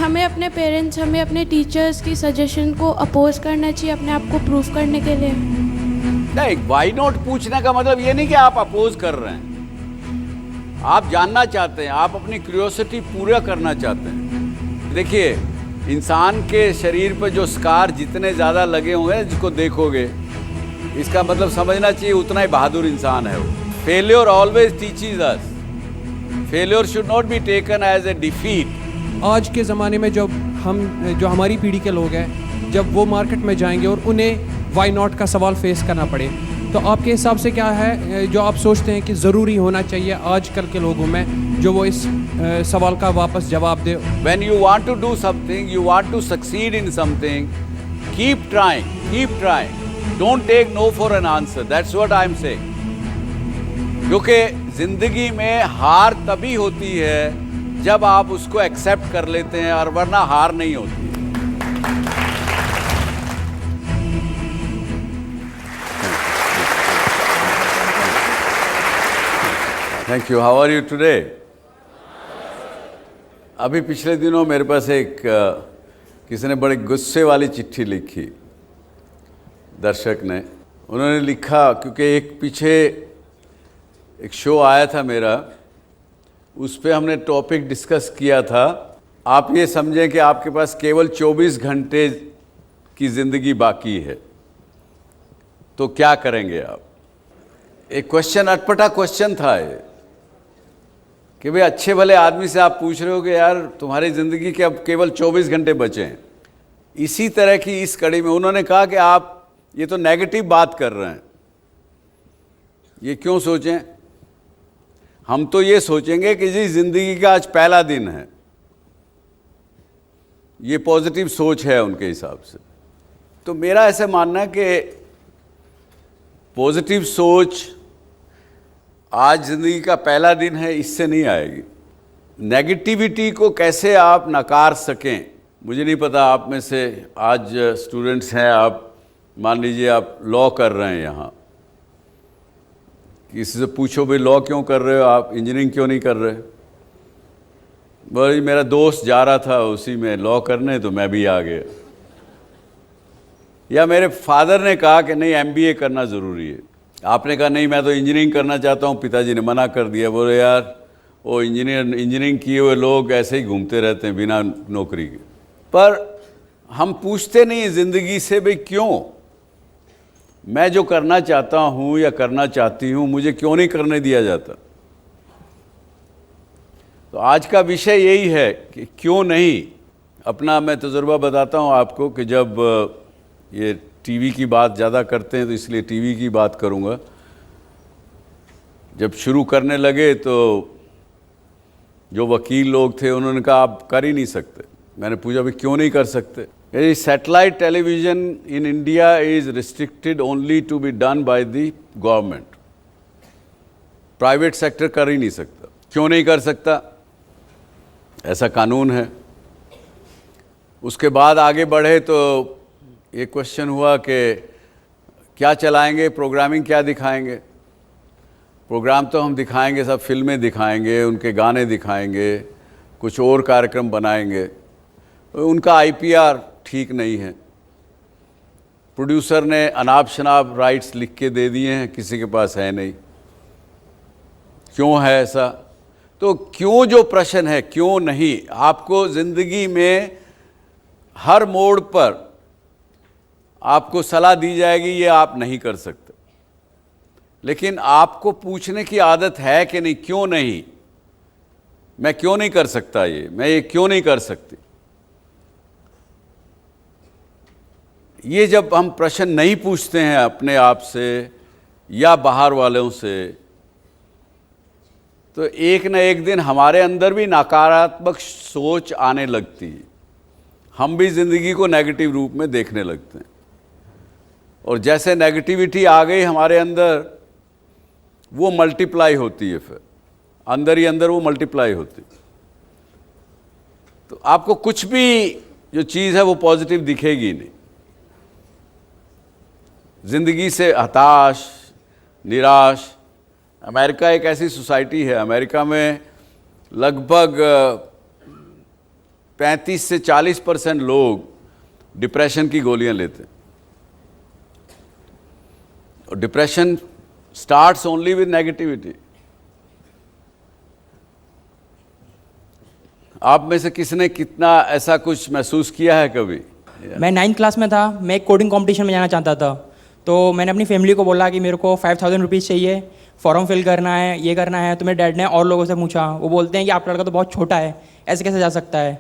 हमें अपने पेरेंट्स, हमें अपने टीचर्स की सजेशन को अपोज करना चाहिए अपने आप को प्रूव करने के लिए? नहीं, वाई नॉट पूछने का मतलब ये नहीं कि आप अपोज कर रहे हैं, आप जानना चाहते हैं, आप अपनी क्यूरियोसिटी पूरा करना चाहते हैं। देखिए, इंसान के शरीर पर जो स्कार जितने ज़्यादा लगे होंगे जिसको देखोगे, इसका मतलब समझना चाहिए उतना ही बहादुर इंसान है वो। Failure always teaches us, failure should not be taken as a defeat. आज के ज़माने में जो हमारी पीढ़ी के लोग हैं, जब वो मार्केट में जाएंगे और उन्हें वाई नॉट का सवाल फेस करना पड़े, तो आपके हिसाब से क्या है जो आप सोचते हैं कि ज़रूरी होना चाहिए आजकल के लोगों में, जो वो इस सवाल का वापस जवाब दे? When you want to do something, you want to succeed in something, keep trying, keep trying. Don't take no for an answer. That's what I'm saying. क्योंकि जिंदगी में हार तभी होती है जब आप उसको एक्सेप्ट कर लेते हैं, और वरना हार नहीं होती है। Thank you. How are you today? अभी पिछले दिनों मेरे पास एक किसी ने बड़े गुस्से वाली चिट्ठी लिखी, दर्शक ने। उन्होंने लिखा, क्योंकि एक पीछे एक शो आया था मेरा, उस पे हमने टॉपिक डिस्कस किया था, आप ये समझें कि आपके पास केवल 24 घंटे की ज़िंदगी बाकी है, तो क्या करेंगे आप? एक क्वेश्चन, अटपटा क्वेश्चन था ये, कि भाई अच्छे भले आदमी से आप पूछ रहे हो कि यार तुम्हारी ज़िंदगी के अब केवल 24 घंटे बचे हैं। इसी तरह की इस कड़ी में उन्होंने कहा कि आप ये तो नेगेटिव बात कर रहे हैं, ये क्यों सोचें? हम तो ये सोचेंगे कि जी ज़िंदगी का आज पहला दिन है। ये पॉजिटिव सोच है उनके हिसाब से। तो मेरा ऐसा मानना है कि पॉजिटिव सोच आज ज़िंदगी का पहला दिन है, इससे नहीं आएगी। नेगेटिविटी को कैसे आप नकार सकें, मुझे नहीं पता। आप में से आज स्टूडेंट्स हैं, आप मान लीजिए आप लॉ कर रहे हैं यहाँ, किसी से पूछो भाई लॉ क्यों कर रहे हो आप, इंजीनियरिंग क्यों नहीं कर रहे? भाई मेरा दोस्त जा रहा था उसी में लॉ करने, तो मैं भी आ गया। या मेरे फादर ने कहा कि नहीं एमबीए करना ज़रूरी है, आपने कहा नहीं मैं तो इंजीनियरिंग करना चाहता हूँ, पिताजी ने मना कर दिया। बोले यार वो इंजीनियरिंग किए हुए लोग ऐसे ही घूमते रहते हैं बिना नौकरी के। पर हम पूछते नहीं ज़िंदगी से भाई क्यों, मैं जो करना चाहता हूँ या करना चाहती हूँ मुझे क्यों नहीं करने दिया जाता? तो आज का विषय यही है कि क्यों नहीं। अपना मैं तजुर्बा बताता हूँ आपको कि जब ये टीवी की बात ज़्यादा करते हैं तो इसलिए टीवी की बात करूँगा। जब शुरू करने लगे तो जो वकील लोग थे उन्होंने कहा आप कर ही नहीं सकते। मैंने पूछा भाई क्यों नहीं कर सकते? Satellite television in India is restricted only to be done by the government, private sector कर ही नहीं सकता। क्यों नहीं कर सकता? ऐसा कानून है। उसके बाद आगे बढ़े तो ये क्वेश्चन हुआ कि क्या चलाएंगे, प्रोग्रामिंग क्या दिखाएंगे? प्रोग्राम तो हम दिखाएंगे, सब फिल्में दिखाएंगे, उनके गाने दिखाएंगे, कुछ और कार्यक्रम बनाएंगे। तो उनका आईपीआर ठीक नहीं है, प्रोड्यूसर ने अनाप शनाप राइट्स लिख के दे दिए हैं, किसी के पास है नहीं। क्यों है ऐसा? तो क्यों जो प्रश्न है, क्यों नहीं, आपको ज़िंदगी में हर मोड़ पर आपको सलाह दी जाएगी ये आप नहीं कर सकते, लेकिन आपको पूछने की आदत है कि नहीं, क्यों नहीं, मैं क्यों नहीं कर सकता, मैं ये क्यों नहीं कर सकती। ये जब हम प्रश्न नहीं पूछते हैं अपने आप से या बाहर वालों से, तो एक न एक दिन हमारे अंदर भी नकारात्मक सोच आने लगती है। हम भी ज़िंदगी को नेगेटिव रूप में देखने लगते हैं, और जैसे नेगेटिविटी आ गई हमारे अंदर, वो मल्टीप्लाई होती है, फिर अंदर ही अंदर वो मल्टीप्लाई होती है। तो आपको कुछ भी जो चीज़ है वो पॉजिटिव दिखेगी नहीं। ज़िंदगी से हताश, निराश। अमेरिका एक ऐसी सोसाइटी है, अमेरिका में लगभग 35 से 40% लोग डिप्रेशन की गोलियां लेते हैं। और depression starts only with negativity. आप में से किसने कितना ऐसा कुछ महसूस किया है कभी? मैं 9th क्लास में था, मैं एक कोडिंग कंपटीशन में जाना चाहता था। तो मैंने अपनी फैमिली को बोला कि मेरे को 5000 रुपीज़ चाहिए, फॉर्म फिल करना है, ये करना है। तो मेरे डैड ने और लोगों से पूछा, वो बोलते हैं कि आपका लड़का तो बहुत छोटा है, ऐसे कैसे जा सकता है।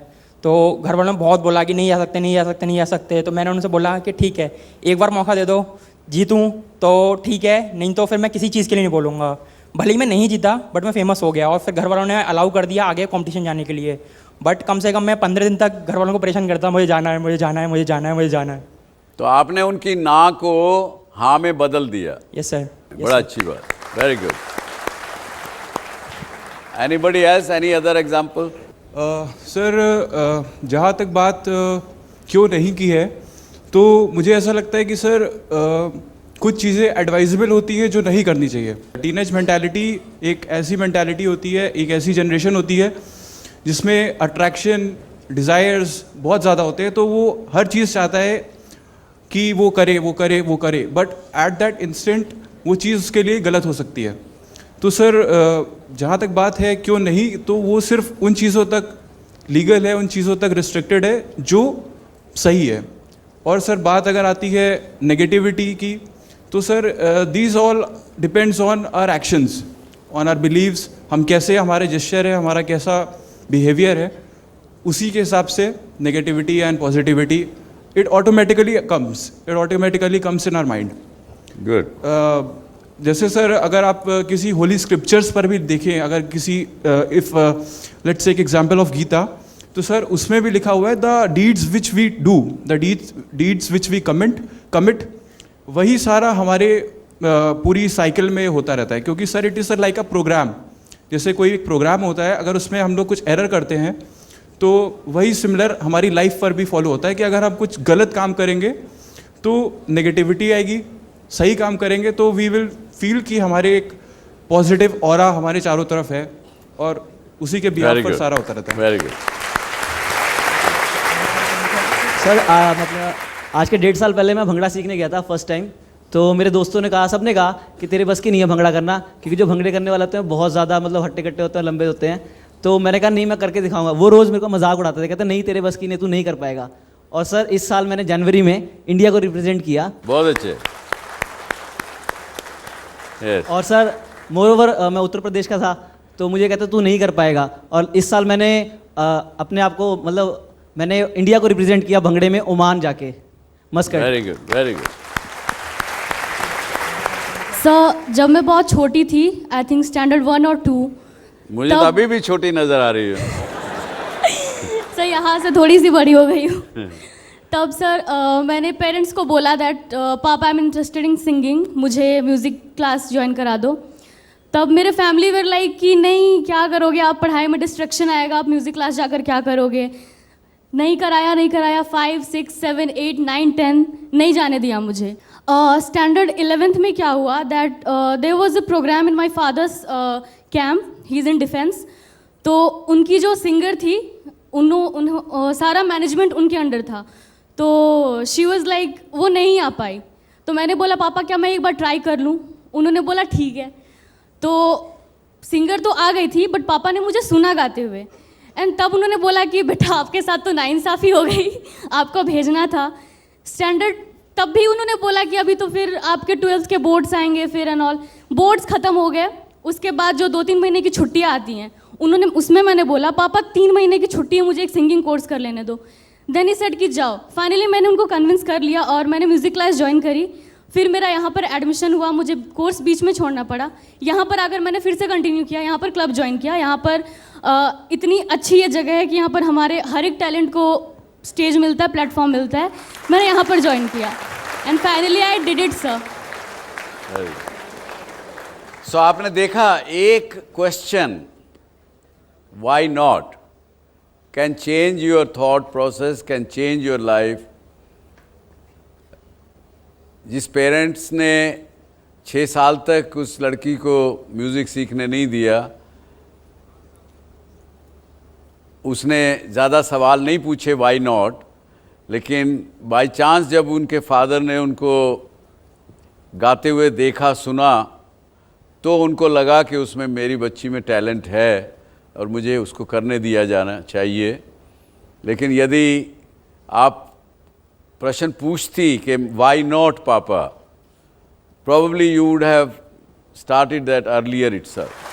तो घर वालों ने बहुत बोला कि नहीं आ सकते, नहीं आ सकते, नहीं आ सकते। तो मैंने उनसे बोला कि ठीक है, एक बार मौका दे दो, जीतूँ तो ठीक है, नहीं तो फिर मैं किसी चीज़ के लिए नहीं बोलूँगा। भले ही मैं नहीं जीता, बट मैं फेमस हो गया। और फिर घर वालों ने अलाउ कर दिया आगे कॉम्पिटिशन जाने के लिए। बट कम से कम मैं 15 दिन तक घर वालों को परेशान करता, मुझे जाना है, मुझे जाना है, मुझे जाना है, मुझे जाना है। तो आपने उनकी ना को हाँ में बदल दिया। Yes sir. बड़ा अच्छी बात, very good. Anybody else, any other example? Sir, जहाँ तक बात क्यों नहीं की है, तो मुझे ऐसा लगता है कि सर कुछ चीज़ें एडवाइजेबल होती हैं जो नहीं करनी चाहिए। टीनेज मेंटालिटी एक ऐसी मेंटालिटी होती है, एक ऐसी जनरेशन होती है जिसमें अट्रैक्शन, डिज़ायर्स बहुत ज़्यादा होते हैं। तो वो हर चीज़ चाहता है कि वो करे, वो करे, वो करे, बट एट दैट इंस्टेंट वो चीज़ उसके लिए गलत हो सकती है। तो सर, जहाँ तक बात है क्यों नहीं, तो वो सिर्फ उन चीज़ों तक लीगल है, उन चीज़ों तक रिस्ट्रिक्टेड है जो सही है। और सर बात अगर आती है नेगेटिविटी की, तो sir these all depends on our actions, on our beliefs. हम कैसे, हमारे जेस्चर है, हमारा कैसा बिहेवियर है, उसी के हिसाब से negativity and positivity it automatically comes in our mind. Good. जैसे सर अगर आप किसी होली स्क्रिप्चर्स पर भी देखें, अगर किसी if let's take example of Gita, तो सर उसमें भी लिखा हुआ है the deeds which we do, the deeds which we commit, वही सारा हमारे पूरी साइकिल में होता रहता है। क्योंकि sir it is sir like a programme. जैसे कोई एक प्रोग्राम होता है, अगर उसमें हम लोग कुछ एरर करते हैं तो वही सिमिलर हमारी लाइफ पर भी फॉलो होता है कि अगर हम कुछ गलत काम करेंगे तो नेगेटिविटी आएगी, सही काम करेंगे तो वी विल फील कि हमारे एक पॉजिटिव ऑरा हमारे चारों तरफ है, और उसी के बिहाफ पर सारा होता रहता है। Very good sir. मतलब आज के 1.5 साल पहले मैं भंगड़ा सीखने गया था फर्स्ट टाइम। तो मेरे दोस्तों ने कहा, सबने कहा कि तेरे बस की नहीं है भंगड़ा करना, क्योंकि जो भंगड़े करने वाले होते हैं बहुत ज़्यादा मतलब हट्टे कट्टे होते हैं, लंबे होते हैं। तो मैंने कहा नहीं, मैं करके दिखाऊंगा। वो रोज़ मेरे को मजाक उड़ाते थे, कहते नहीं तेरे बस की नहीं, तू नहीं कर पाएगा। और सर इस साल मैंने जनवरी में इंडिया को रिप्रेजेंट किया। बहुत अच्छे। yes. और सर मोरोवर मैं उत्तर प्रदेश का था, तो मुझे कहते तू नहीं कर पाएगा। और इस साल मैंने अपने आप को मतलब मैंने इंडिया को रिप्रेजेंट किया भंगड़े में, ओमान जाके, Muscat. Very good, very good. Sir जब मैं बहुत छोटी थी, आई थिंक स्टैंडर्ड 1 और 2, मुझे तो अभी भी छोटी नजर आ रही है। सर यहाँ से थोड़ी सी बड़ी हो गई हूँ। तब सर मैंने पेरेंट्स को बोला दैट पापा I am interested in singing, मुझे म्यूज़िक क्लास ज्वाइन करा दो। तब मेरे फैमिली वेर लाइक कि नहीं क्या करोगे आप, पढ़ाई में डिस्ट्रैक्शन आएगा, आप म्यूज़िक क्लास जाकर क्या करोगे। नहीं कराया 5, 6, 7, 8, 9, 10 नहीं जाने दिया मुझे। स्टैंडर्ड 11th में क्या हुआ that there was a programme in my father's camp, he is in defence. तो उनकी जो सिंगर थी सारा मैनेजमेंट उनके अंडर था। तो शी वाज लाइक वो नहीं आ पाई। तो मैंने बोला पापा क्या मैं एक बार ट्राई कर लूँ, उन्होंने बोला ठीक है। तो सिंगर तो आ गई थी, बट पापा ने मुझे सुना गाते हुए, एंड तब उन्होंने बोला कि बेटा आपके साथ तो नाइंसाफ़ी हो गई, आपको भेजना था स्टैंडर्ड। तब भी उन्होंने बोला कि अभी तो फिर आपके 12th के बोर्ड्स आएंगे फिर एंड ऑल। बोर्ड्स ख़त्म हो गए, उसके बाद जो 2-3 महीने की छुट्टियाँ आती हैं उसमें मैंने बोला पापा 3 महीने की छुट्टी है, मुझे एक सिंगिंग कोर्स कर लेने दो। देन ही सेड कि जाओ। फाइनली मैंने उनको कन्विंस कर लिया और मैंने म्यूज़िक क्लास ज्वाइन करी। फिर मेरा यहाँ पर एडमिशन हुआ, मुझे कोर्स बीच में छोड़ना पड़ा। यहाँ पर आकर मैंने फिर से कंटिन्यू किया, यहाँ पर क्लब ज्वाइन किया। यहाँ पर इतनी अच्छी ये जगह है कि यहाँ पर हमारे हर एक टैलेंट को स्टेज मिलता है, प्लेटफॉर्म मिलता है। मैंने यहाँ पर ज्वाइन किया and finally I did it sir. So आपने देखा, एक question why not can change your thought process, can change your life. जिस पेरेंट्स ने 6 साल तक उस लड़की को म्यूज़िक सीखने नहीं दिया, उसने ज़्यादा सवाल नहीं पूछे वाई नॉट, लेकिन बाय चांस जब उनके फादर ने उनको गाते हुए देखा सुना तो उनको लगा कि उसमें मेरी बच्ची में टैलेंट है और मुझे उसको करने दिया जाना चाहिए। लेकिन यदि आप प्रश्न पूछती कि वाई नॉट पापा, probably you would have started that earlier itself.